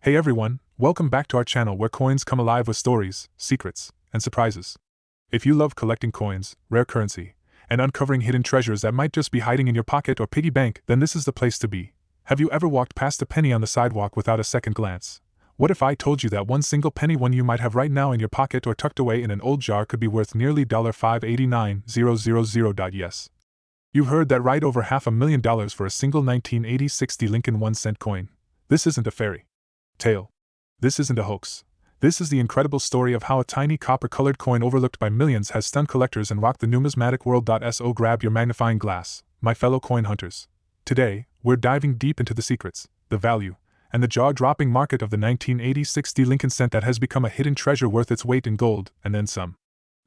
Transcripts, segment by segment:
Hey everyone, welcome back to our channel where coins come alive with stories, secrets, and surprises. If you love collecting coins, rare currency, and uncovering hidden treasures that might just be hiding in your pocket or piggy bank, then this is the place to be. Have you ever walked past a penny on the sidewalk without a second glance? What if I told you that one single penny one you might have right now in your pocket or tucked away in an old jar could be worth nearly $589,000? Yes. You heard that right, over $500,000 for a single 1980-60 Lincoln 1-cent coin. This isn't a fairy tale. This isn't a hoax. This is the incredible story of how a tiny copper-colored coin overlooked by millions has stunned collectors and rocked the numismatic world. So grab your magnifying glass, my fellow coin hunters. Today, we're diving deep into the secrets, the value, and the jaw-dropping market of the 1980-60 Lincoln cent that has become a hidden treasure worth its weight in gold, and then some.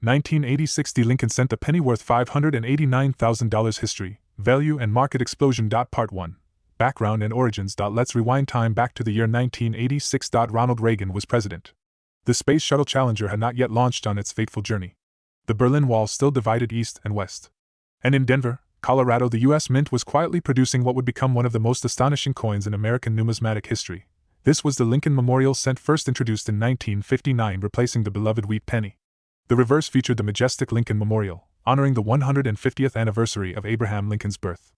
1980-60 Lincoln cent, the penny worth $589,000. History, value, and market explosion. Part 1. Background and origins. Let's rewind time back to the year 1986. Ronald Reagan was president. The Space Shuttle Challenger had not yet launched on its fateful journey. The Berlin Wall still divided east and west. And in Denver, Colorado, the U.S. Mint was quietly producing what would become one of the most astonishing coins in American numismatic history. This was the Lincoln Memorial Cent, first introduced in 1959, replacing the beloved wheat penny. The reverse featured the majestic Lincoln Memorial, honoring the 150th anniversary of Abraham Lincoln's birth.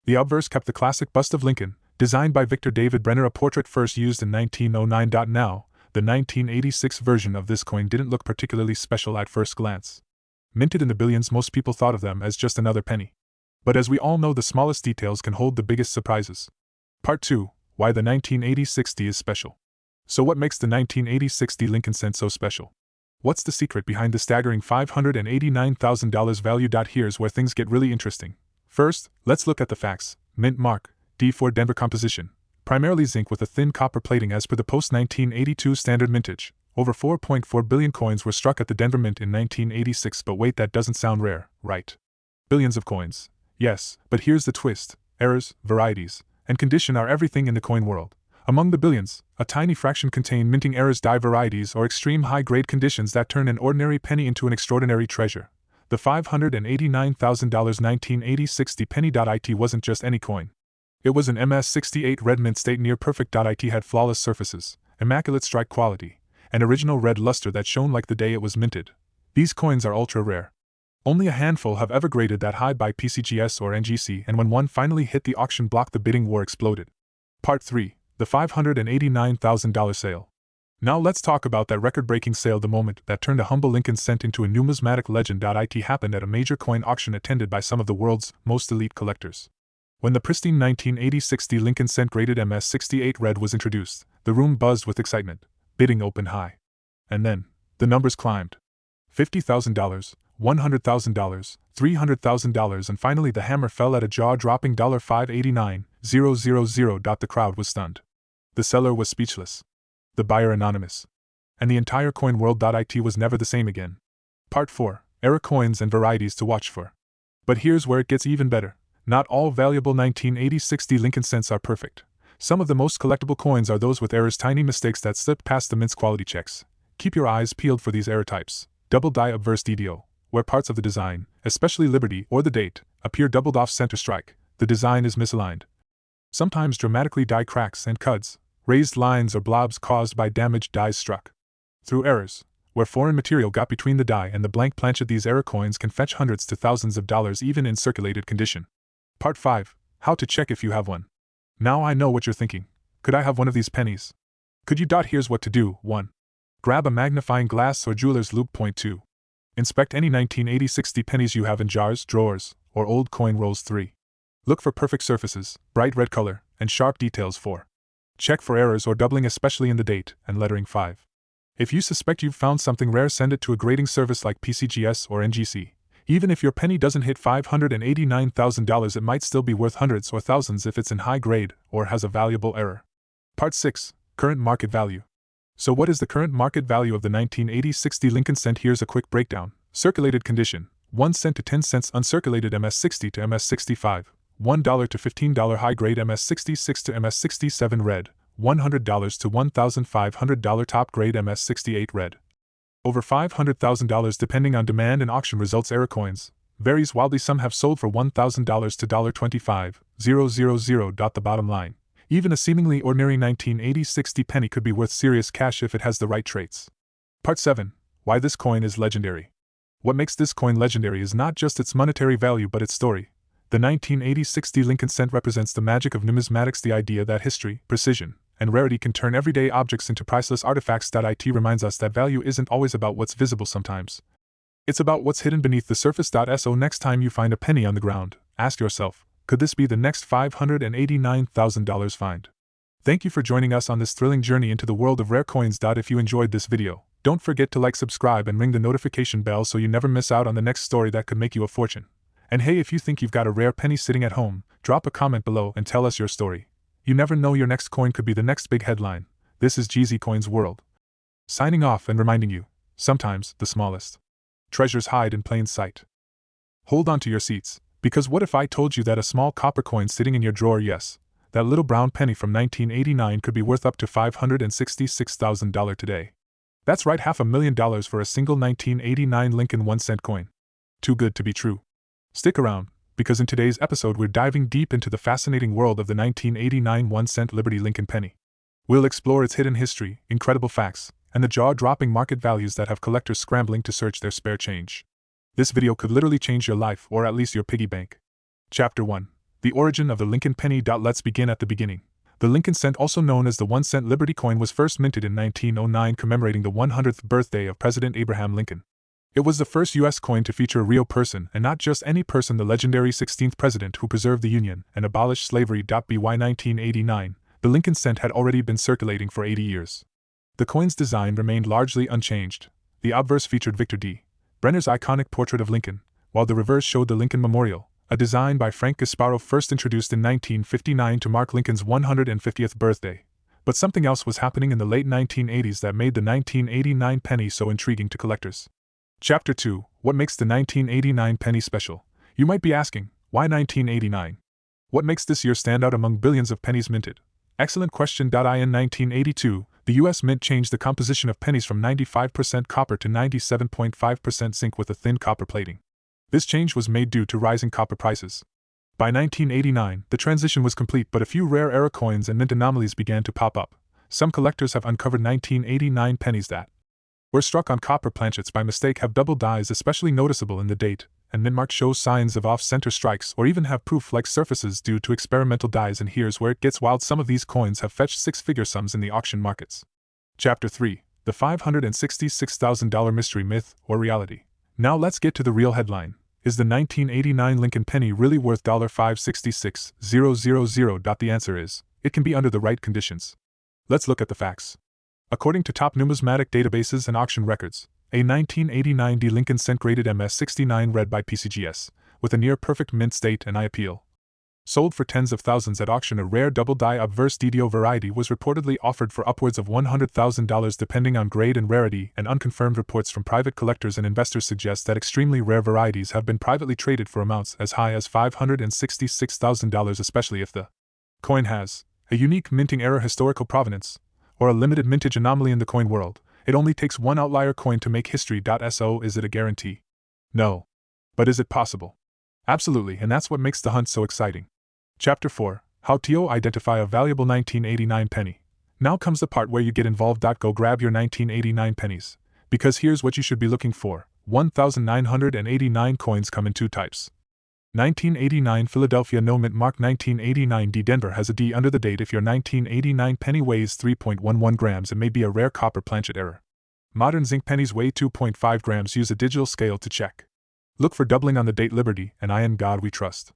The obverse kept the classic bust of Lincoln, designed by Victor David Brenner, a portrait first used in 1909. Now, the 1986 version of this coin didn't look particularly special at first glance. Minted in the billions, most people thought of them as just another penny. But as we all know, the smallest details can hold the biggest surprises. Part 2. Why the 1980-60 is special. So what makes the 1980-60 Lincoln cent so special? What's the secret behind the staggering $589,000 value? Here's where things get really interesting. First, let's look at the facts. Mint mark, D4 Denver composition. Primarily zinc with a thin copper plating as per the post-1982 standard mintage. Over 4.4 billion coins were struck at the Denver Mint in 1986. But wait, that doesn't sound rare, right? Billions of coins. Yes, but here's the twist. Errors, varieties, and condition are everything in the coin world. Among the billions, a tiny fraction contain minting errors, die varieties, or extreme high-grade conditions that turn an ordinary penny into an extraordinary treasure. The $589,000 1980-60 penny. It wasn't just any coin. It was an MS-68 red mint state near perfect. It had flawless surfaces, immaculate strike quality, and original red luster that shone like the day it was minted. These coins are ultra rare. Only a handful have ever graded that high by PCGS or NGC, and when one finally hit the auction block, the bidding war exploded. Part 3. The $589,000 sale. Now let's talk about that record-breaking sale, the moment that turned a humble Lincoln cent into a numismatic legend. It happened at a major coin auction attended by some of the world's most elite collectors. When the pristine 1980-60 Lincoln cent graded MS-68 red was introduced, the room buzzed with excitement. Bidding opened high. And then, the numbers climbed. $50,000, $100,000, $300,000, and finally the hammer fell at a jaw-dropping $589,000. The crowd was stunned. The seller was speechless. The buyer anonymous. And the entire coin world. It was never the same again. Part 4. Error coins and varieties to watch for. But here's where it gets even better. Not all valuable 1980-60 Lincoln cents are perfect. Some of the most collectible coins are those with errors, tiny mistakes that slip past the mint's quality checks. Keep your eyes peeled for these error types. Double die obverse DDO, where parts of the design, especially Liberty or the date, appear doubled off center strike. The design is misaligned. Sometimes dramatically die cracks and cuds, raised lines or blobs caused by damaged dies struck through errors, where foreign material got between the die and the blank planchet. These error coins can fetch hundreds to thousands of dollars even in circulated condition. Part 5. How to check if you have one. Now I know what you're thinking. Could I have one of these pennies? Could you? Here's what to do. 1. Grab a magnifying glass or jeweler's loupe. Point 2. Inspect any 1980-60 pennies you have in jars, drawers, or old coin rolls. 3. Look for perfect surfaces, bright red color, and sharp details. 4. Check for errors or doubling, especially in the date and lettering. 5. If you suspect you've found something rare, send it to a grading service like PCGS or NGC. Even if your penny doesn't hit $589,000, it might still be worth hundreds or thousands if it's in high grade or has a valuable error. Part 6. Current market value. So what is the current market value of the 1980-60 Lincoln cent? Here's a quick breakdown. Circulated condition, 1 cent to 10 cents. Uncirculated, MS-60 to MS-65, $1 to $15. High grade, MS-66 to MS-67 red, $100 to $1,500. Top grade, MS-68 red, over $500,000 depending on demand and auction results. Error coins varies wildly. Some have sold for $1,000 to $25,000. The bottom line, Even a seemingly ordinary 1980-60 penny could be worth serious cash if it has the right traits. Part 7. Why this coin is legendary. What makes this coin legendary is not just its monetary value but its story. The 1980-60 Lincoln cent represents the magic of numismatics, the idea that history, precision, and rarity can turn everyday objects into priceless artifacts. It reminds us that value isn't always about what's visible sometimes. It's about what's hidden beneath the surface. So next time you find a penny on the ground, ask yourself, could this be the next $589,000 find? Thank you for joining us on this thrilling journey into the world of rare coins. If you enjoyed this video, don't forget to like, subscribe, and ring the notification bell so you never miss out on the next story that could make you a fortune. And hey, if you think you've got a rare penny sitting at home, drop a comment below and tell us your story. You never know, your next coin could be the next big headline. This is GZ Coins World, signing off and reminding you, sometimes the smallest treasures hide in plain sight. Hold on to your seats, because what if I told you that a small copper coin sitting in your drawer, yes, that little brown penny from 1989, could be worth up to $566,000 today? That's right, $500,000 for a single 1989 Lincoln 1-cent coin. Too good to be true. Stick around, because in today's episode we're diving deep into the fascinating world of the 1989 1-cent Liberty Lincoln penny. We'll explore its hidden history, incredible facts, and the jaw-dropping market values that have collectors scrambling to search their spare change. This video could literally change your life, or at least your piggy bank. Chapter 1. The origin of the Lincoln penny. Let's begin at the beginning. The Lincoln cent, also known as the 1-cent Liberty coin, was first minted in 1909, commemorating the 100th birthday of President Abraham Lincoln. It was the first U.S. coin to feature a real person, and not just any person, the legendary 16th president who preserved the Union and abolished slavery. By 1989, the Lincoln cent had already been circulating for 80 years. The coin's design remained largely unchanged. The obverse featured Victor D. Brenner's iconic portrait of Lincoln, while the reverse showed the Lincoln Memorial, a design by Frank Gasparo first introduced in 1959 to mark Lincoln's 150th birthday. But something else was happening in the late 1980s that made the 1989 penny so intriguing to collectors. Chapter 2. What makes the 1989 penny special? You might be asking, why 1989? What makes this year stand out among billions of pennies minted? Excellent question. In 1982, the U.S. Mint changed the composition of pennies from 95% copper to 97.5% zinc with a thin copper plating. This change was made due to rising copper prices. By 1989, the transition was complete, but a few rare era coins and mint anomalies began to pop up. Some collectors have uncovered 1989 pennies that were struck on copper planchets by mistake, have double dies especially noticeable in the date, and mint mark shows signs of off-center strikes, or even have proof-like surfaces due to experimental dies. And here's where it gets wild, some of these coins have fetched six-figure sums in the auction markets. Chapter 3. The $566,000 mystery, myth, or reality. Now let's get to the real headline. Is the 1989 Lincoln penny really worth $566,000? The answer is, it can be under the right conditions. Let's look at the facts. According to top numismatic databases and auction records, a 1989 D Lincoln cent graded MS69 read by PCGS, with a near-perfect mint state and eye appeal, sold for tens of thousands at auction. A rare double-die obverse DDO variety was reportedly offered for upwards of $100,000 depending on grade and rarity, and unconfirmed reports from private collectors and investors suggest that extremely rare varieties have been privately traded for amounts as high as $566,000, especially if the coin has a unique minting error, historical provenance, or a limited mintage anomaly. In the coin world, it only takes one outlier coin to make history. So is it a guarantee? No. But is it possible? Absolutely, and that's what makes the hunt so exciting. Chapter 4. How to identify a valuable 1989 penny. Now comes the part where you get involved. Go grab your 1989 pennies, because here's what you should be looking for. 1,989 coins come in two types. 1989 Philadelphia no mint mark. 1989 D Denver has a D under the date. If your 1989 penny weighs 3.11 grams, it may be a rare copper planchet error. Modern zinc pennies weigh 2.5 grams. Use a digital scale to check. Look for doubling on the date. Liberty, and I in God we trust.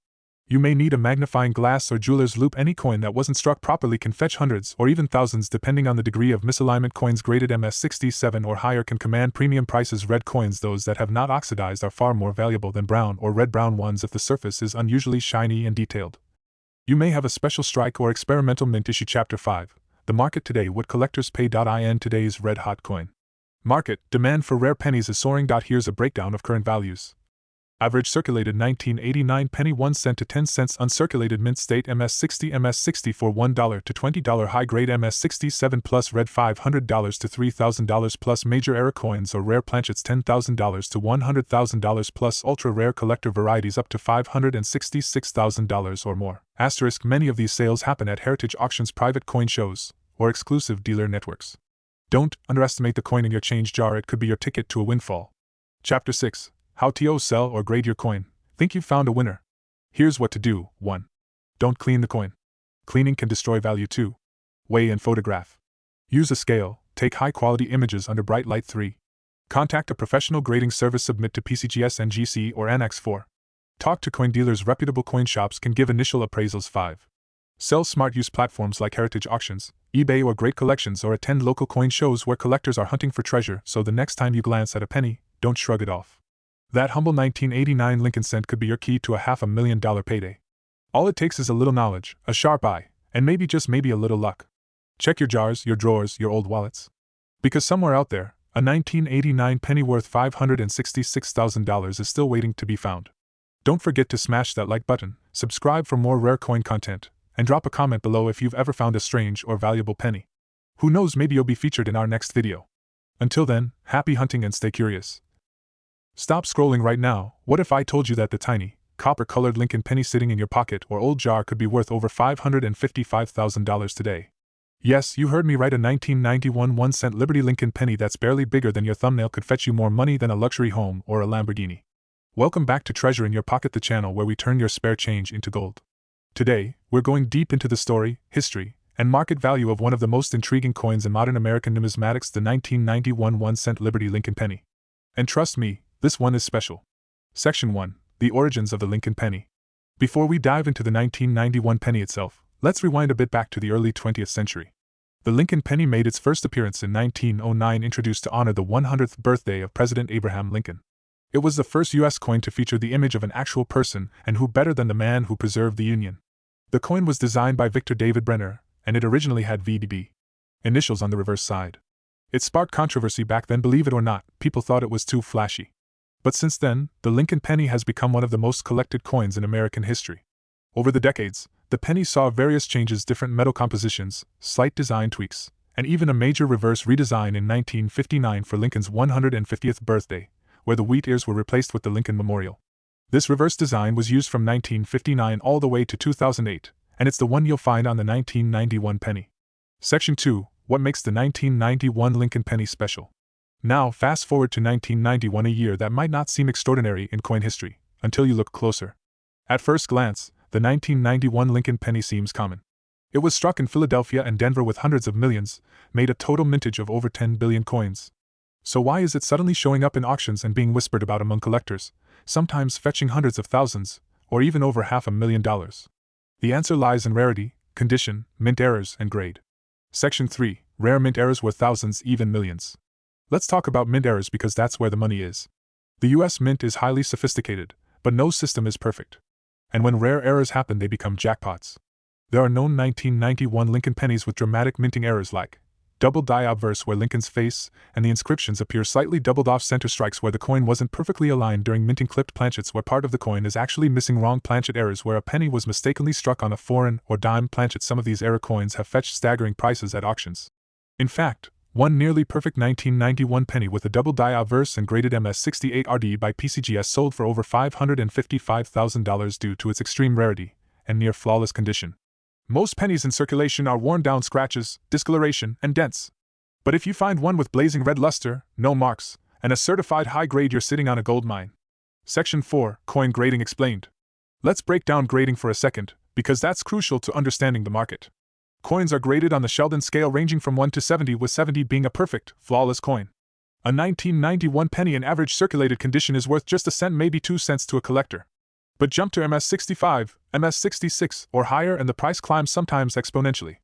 You may need a magnifying glass or jeweler's loupe. Any coin that wasn't struck properly can fetch hundreds or even thousands depending on the degree of misalignment. Coins graded MS67 or higher can command premium prices. Red coins, those that have not oxidized, are far more valuable than brown or red-brown ones if the surface is unusually shiny and detailed. You may have a special strike or experimental mint issue. Chapter 5. The market today. What collectors pay. In today's red-hot coin market, demand for rare pennies is soaring. Here's a breakdown of current values. Average circulated 1989 penny 1 cent to 10 cents. Uncirculated mint state MS60 MS60 for $1 to $20. High grade MS67 plus red $500 to $3,000 plus. Major era coins or rare planchets $10,000 to $100,000 plus. Ultra rare collector varieties up to $566,000 or more. Asterisk, many of these sales happen at heritage auctions, private coin shows, or exclusive dealer networks. Don't underestimate the coin in your change jar, it could be your ticket to a windfall. Chapter 6. How to sell or grade your coin. Think you've found a winner? Here's what to do. 1. Don't clean the coin. Cleaning can destroy value. 2. Weigh and photograph. Use a scale, take high-quality images under bright light. 3. Contact a professional grading service. Submit to PCGS, NGC, or Annex 4. Talk to coin dealers. Reputable coin shops can give initial appraisals. 5. Sell smart. Use platforms like heritage auctions, eBay, or Great Collections, or attend local coin shows where collectors are hunting for treasure, so the next time you glance at a penny, don't shrug it off. That humble 1989 Lincoln cent could be your key to a $500,000 payday. All it takes is a little knowledge, a sharp eye, and maybe, just maybe, a little luck. Check your jars, your drawers, your old wallets. Because somewhere out there, a 1989 penny worth $566,000 is still waiting to be found. Don't forget to smash that like button, subscribe for more rare coin content, and drop a comment below if you've ever found a strange or valuable penny. Who knows, maybe you'll be featured in our next video. Until then, happy hunting and stay curious. Stop scrolling right now. What if I told you that the tiny, copper-colored Lincoln penny sitting in your pocket or old jar could be worth over $555,000 today? Yes, you heard me right. A 1991 1-cent Liberty Lincoln penny that's barely bigger than your thumbnail could fetch you more money than a luxury home or a Lamborghini. Welcome back to Treasure in Your Pocket, the channel where we turn your spare change into gold. Today, we're going deep into the story, history, and market value of one of the most intriguing coins in modern American numismatics, the 1991 1-cent Liberty Lincoln penny. And trust me, this one is special. Section 1. The origins of the Lincoln penny. Before we dive into the 1991 penny itself, let's rewind a bit back to the early 20th century. The Lincoln penny made its first appearance in 1909, introduced to honor the 100th birthday of President Abraham Lincoln. It was the first U.S. coin to feature the image of an actual person, and who better than the man who preserved the Union? The coin was designed by Victor David Brenner, and it originally had VDB initials on the reverse side. It sparked controversy back then, believe it or not. People thought it was too flashy. But since then, the Lincoln penny has become one of the most collected coins in American history. Over the decades, the penny saw various changes, different metal compositions, slight design tweaks, and even a major reverse redesign in 1959 for Lincoln's 150th birthday, where the wheat ears were replaced with the Lincoln Memorial. This reverse design was used from 1959 all the way to 2008, and it's the one you'll find on the 1991 penny. Section 2. What makes the 1991 Lincoln penny special? Now, fast forward to 1991, a year that might not seem extraordinary in coin history, until you look closer. At first glance, the 1991 Lincoln penny seems common. It was struck in Philadelphia and Denver with hundreds of millions, made a total mintage of over 10 billion coins. So why is it suddenly showing up in auctions and being whispered about among collectors, sometimes fetching hundreds of thousands, or even over $500,000? The answer lies in rarity, condition, mint errors, and grade. Section 3. Rare mint errors worth thousands, even millions. Let's talk about mint errors because that's where the money is. The US Mint is highly sophisticated, but no system is perfect. And when rare errors happen, they become jackpots. There are known 1991 Lincoln pennies with dramatic minting errors like double die obverse, where Lincoln's face and the inscriptions appear slightly doubled off, center strikes where the coin wasn't perfectly aligned during minting, clipped planchets where part of the coin is actually missing, wrong planchet errors where a penny was mistakenly struck on a foreign or dime planchet. Some of these error coins have fetched staggering prices at auctions. In fact, one nearly perfect 1991 penny with a double die obverse and graded MS68 RD by PCGS sold for over $555,000 due to its extreme rarity and near flawless condition. Most pennies in circulation are worn down, scratches, discoloration, and dents. But if you find one with blazing red luster, no marks, and a certified high grade, you're sitting on a gold mine. Section 4. Coin grading explained. Let's break down grading for a second, because that's crucial to understanding the market. Coins are graded on the Sheldon scale, ranging from 1 to 70, with 70 being a perfect, flawless coin. A 1991 penny in average circulated condition is worth just a cent, maybe 2 cents to a collector. But jump to MS65, MS66, or higher and the price climbs, sometimes exponentially.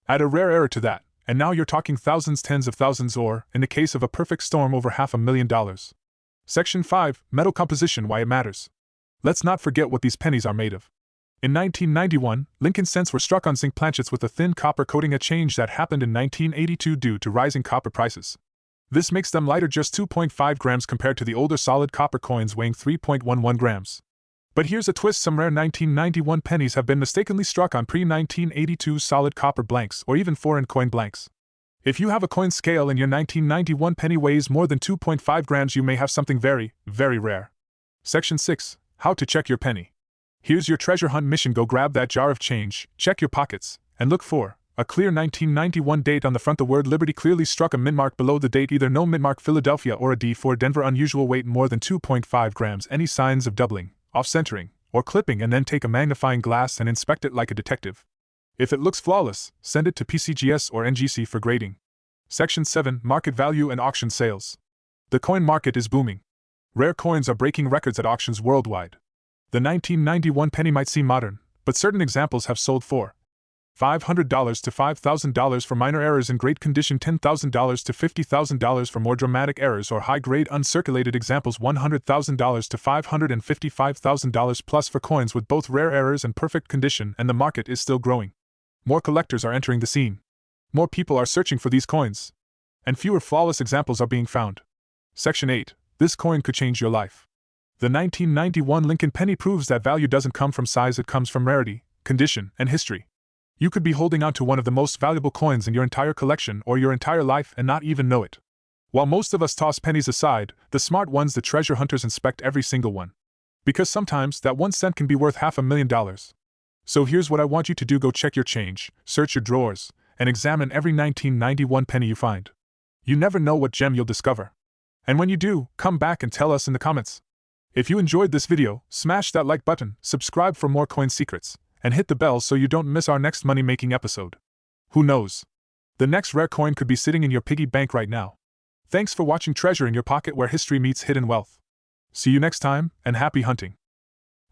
Add a rare error to that, and now you're talking thousands, tens of thousands, or, in the case of a perfect storm, over $500,000. Section 5. Metal composition, why it matters. Let's not forget what these pennies are made of. In 1991, Lincoln cents were struck on zinc planchets with a thin copper coating, a change that happened in 1982 due to rising copper prices. This makes them lighter, just 2.5 grams compared to the older solid copper coins weighing 3.11 grams. But here's a twist: some rare 1991 pennies have been mistakenly struck on pre-1982 solid copper blanks or even foreign coin blanks. If you have a coin scale and your 1991 penny weighs more than 2.5 grams, you may have something very, very rare. Section 6. How to check your penny. Here's your treasure hunt mission. Go grab that jar of change, check your pockets, and look for a clear 1991 date on the front. The word Liberty clearly struck a mint mark below the date, either no mint mark Philadelphia or a D for Denver. Unusual weight more than 2.5 grams. Any signs of doubling, off-centering, or clipping, and then take a magnifying glass and inspect it like a detective. If it looks flawless, send it to PCGS or NGC for grading. Section 7. Market value and auction sales. The coin market is booming. Rare coins are breaking records at auctions worldwide. The 1991 penny might seem modern, but certain examples have sold for $500 to $5,000 for minor errors in great condition, $10,000 to $50,000 for more dramatic errors or high-grade uncirculated examples, $100,000 to $555,000 plus for coins with both rare errors and perfect condition, and the market is still growing. More collectors are entering the scene. More people are searching for these coins. And fewer flawless examples are being found. Section 8. This coin could change your life. The 1991 Lincoln penny proves that value doesn't come from size, it comes from rarity, condition, and history. You could be holding on to one of the most valuable coins in your entire collection or your entire life and not even know it. While most of us toss pennies aside, the smart ones, the treasure hunters, inspect every single one. Because sometimes that 1 cent can be worth $500,000. So here's what I want you to do: go check your change, search your drawers, and examine every 1991 penny you find. You never know what gem you'll discover. And when you do, come back and tell us in the comments. If you enjoyed this video, smash that like button, subscribe for more coin secrets, and hit the bell so you don't miss our next money-making episode. Who knows? The next rare coin could be sitting in your piggy bank right now. Thanks for watching Treasure in Your Pocket, where history meets hidden wealth. See you next time, and happy hunting.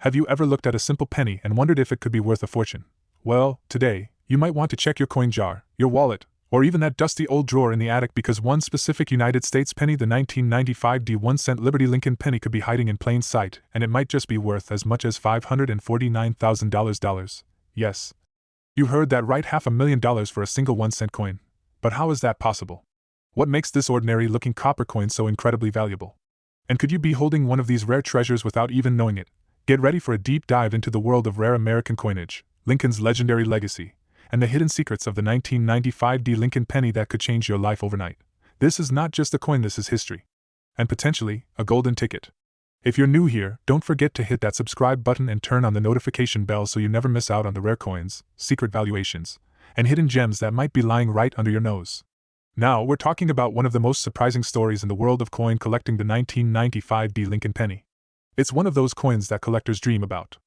Have you ever looked at a simple penny and wondered if it could be worth a fortune? Well, today, you might want to check your coin jar, your wallet, or even that dusty old drawer in the attic, because one specific United States penny, the 1995 D1 Liberty Lincoln penny, could be hiding in plain sight, and it might just be worth as much as $549,000. Yes. You heard that right, $500,000 for a single 1 cent coin. But how is that possible? What makes this ordinary-looking copper coin so incredibly valuable? And could you be holding one of these rare treasures without even knowing it? Get ready for a deep dive into the world of rare American coinage, Lincoln's legendary legacy, and the hidden secrets of the 1995 D Lincoln penny that could change your life overnight. This is not just a coin, this is history. And potentially, a golden ticket. If you're new here, don't forget to hit that subscribe button and turn on the notification bell so you never miss out on the rare coins, secret valuations, and hidden gems that might be lying right under your nose. Now we're talking about one of the most surprising stories in the world of coin collecting, the 1995 D Lincoln penny. It's one of those coins that collectors dream about.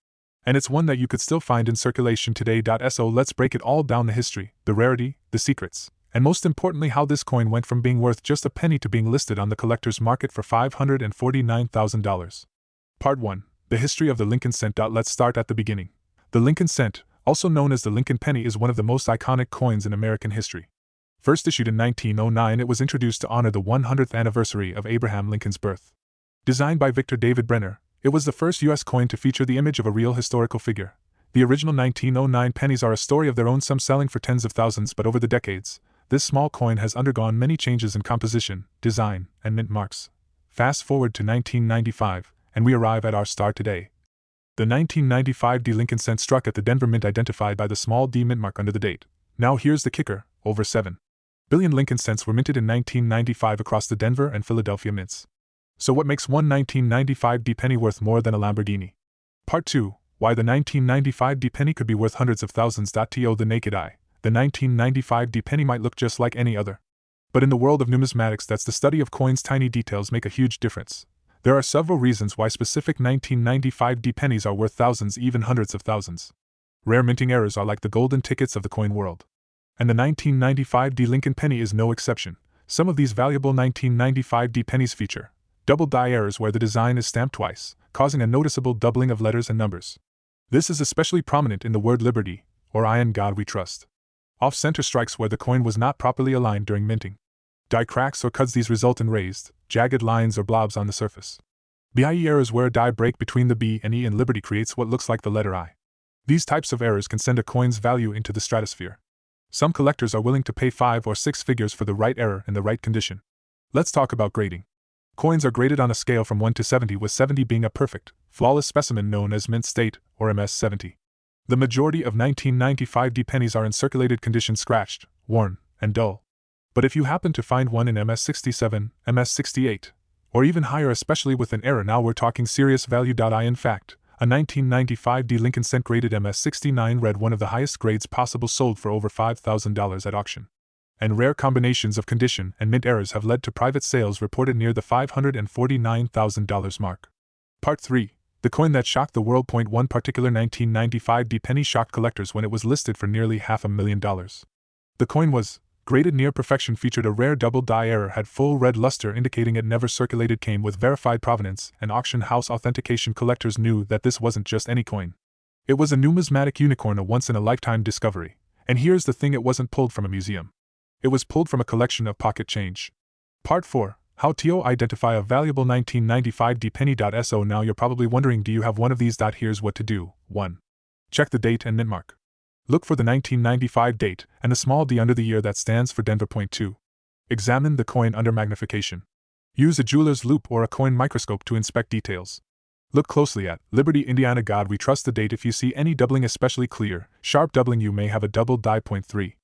And it's one that you could still find in circulation today. So let's break it all down: the history, the rarity, the secrets, and most importantly, how this coin went from being worth just a penny to being listed on the collector's market for $549,000. Part 1. The history of the Lincoln cent. Let's start at the beginning. The Lincoln cent, also known as the Lincoln penny, is one of the most iconic coins in American history. First issued in 1909, it was introduced to honor the 100th anniversary of Abraham Lincoln's birth. Designed by Victor David Brenner, it was the first U.S. coin to feature the image of a real historical figure. The original 1909 pennies are a story of their own, some selling for tens of thousands, but over the decades, this small coin has undergone many changes in composition, design, and mint marks. Fast forward to 1995, and we arrive at our star today. The 1995 D Lincoln cent struck at the Denver Mint, identified by the small D mint mark under the date. Now here's the kicker: over 7 billion Lincoln cents were minted in 1995 across the Denver and Philadelphia mints. So what makes one 1995 D penny worth more than a Lamborghini? Part 2. Why the 1995 D penny could be worth hundreds of thousands. To the naked eye, the 1995 D penny might look just like any other. But in the world of numismatics, that's the study of coins, tiny details make a huge difference. There are several reasons why specific 1995 D pennies are worth thousands, even hundreds of thousands. Rare minting errors are like the golden tickets of the coin world. And the 1995 D Lincoln penny is no exception. Some of these valuable 1995 D pennies feature double die errors where the design is stamped twice, causing a noticeable doubling of letters and numbers. This is especially prominent in the word Liberty, or I in God We Trust. Off-center strikes where the coin was not properly aligned during minting. Die cracks or cuts, these result in raised, jagged lines or blobs on the surface. BIE errors where a die break between the B and E in Liberty creates what looks like the letter I. These types of errors can send a coin's value into the stratosphere. Some collectors are willing to pay 5 or 6 figures for the right error in the right condition. Let's talk about grading. Coins are graded on a scale from 1 to 70, with 70 being a perfect, flawless specimen known as mint state, or MS-70. The majority of 1995 D pennies are in circulated condition, scratched, worn, and dull. But if you happen to find one in MS-67, MS-68, or even higher, especially with an error, now we're talking serious value. In fact, a 1995 D Lincoln cent graded MS-69 red, one of the highest grades possible, sold for over $5,000 at auction. And rare combinations of condition and mint errors have led to private sales reported near the $549,000 mark. Part 3. The coin that shocked the world. One particular 1995 D penny shocked collectors when it was listed for nearly $500,000. The coin was graded near perfection, featured a rare double die error, had full red luster indicating it never circulated, came with verified provenance and auction house authentication. Collectors knew that this wasn't just any coin. It was a numismatic unicorn, a once-in-a-lifetime discovery. And here's the thing, it wasn't pulled from a museum. It was pulled from a collection of pocket change. Part 4. How to identify a valuable 1995 D penny. So now you're probably wondering, do you have one of these? Here's what to do. 1. Check the date and mint mark. Look for the 1995 date and the small d under the year that stands for Denver. 2. Examine the coin under magnification. Use a jeweler's loupe or a coin microscope to inspect details. Look closely at Liberty, Indiana. God we trust the date. If you see any doubling, especially clear, sharp doubling, you may have a double die. 3.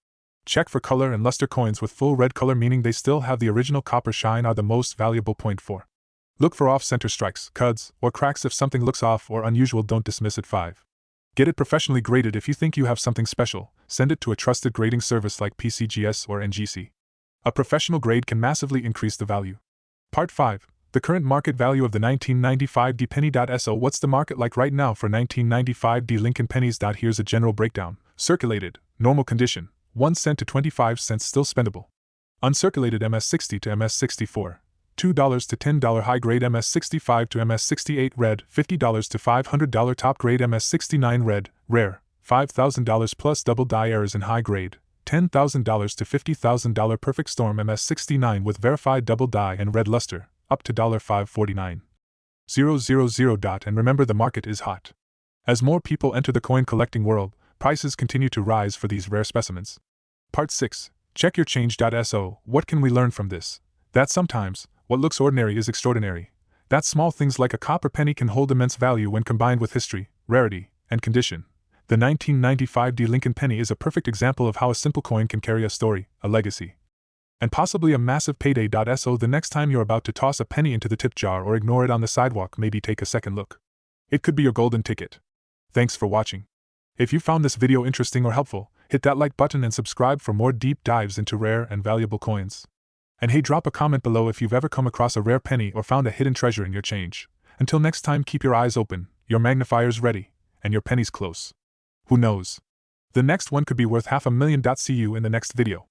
Check for color and luster. Coins with full red color, meaning they still have the original copper shine, are the most valuable. 4. Look for off-center strikes, cuds, or cracks. If something looks off or unusual, don't dismiss it. 5. Get it professionally graded. If you think you have something special, send it to a trusted grading service like PCGS or NGC. A professional grade can massively increase the value. Part 5. The current market value of the 1995 D penny. So what's the market like right now for 1995 D Lincoln pennies? Here's a general breakdown. Circulated, normal condition, 1 cent to 25 cents, still spendable. Uncirculated, MS-60 to MS-64, $2 to $10. High grade, MS-65 to MS-68 red, $50 to $500. Top grade, MS-69 red, rare, $5,000 plus double die errors. In high grade, $10,000 to $50,000. Perfect storm, MS-69 with verified double die and red luster, up to $549,000. And remember, the market is hot. As more people enter the coin collecting world, prices continue to rise for these rare specimens. Part 6. Check your change. So, what can we learn from this? That sometimes, what looks ordinary is extraordinary. That small things like a copper penny can hold immense value when combined with history, rarity, and condition. The 1995 D Lincoln penny is a perfect example of how a simple coin can carry a story, a legacy, and possibly a massive payday. So the next time you're about to toss a penny into the tip jar or ignore it on the sidewalk, maybe take a second look. It could be your golden ticket. Thanks for watching. If you found this video interesting or helpful, hit that like button and subscribe for more deep dives into rare and valuable coins. And hey, drop a comment below if you've ever come across a rare penny or found a hidden treasure in your change. Until next time, keep your eyes open, your magnifiers ready, and your pennies close. Who knows? The next one could be worth $500,000. See you in the next video.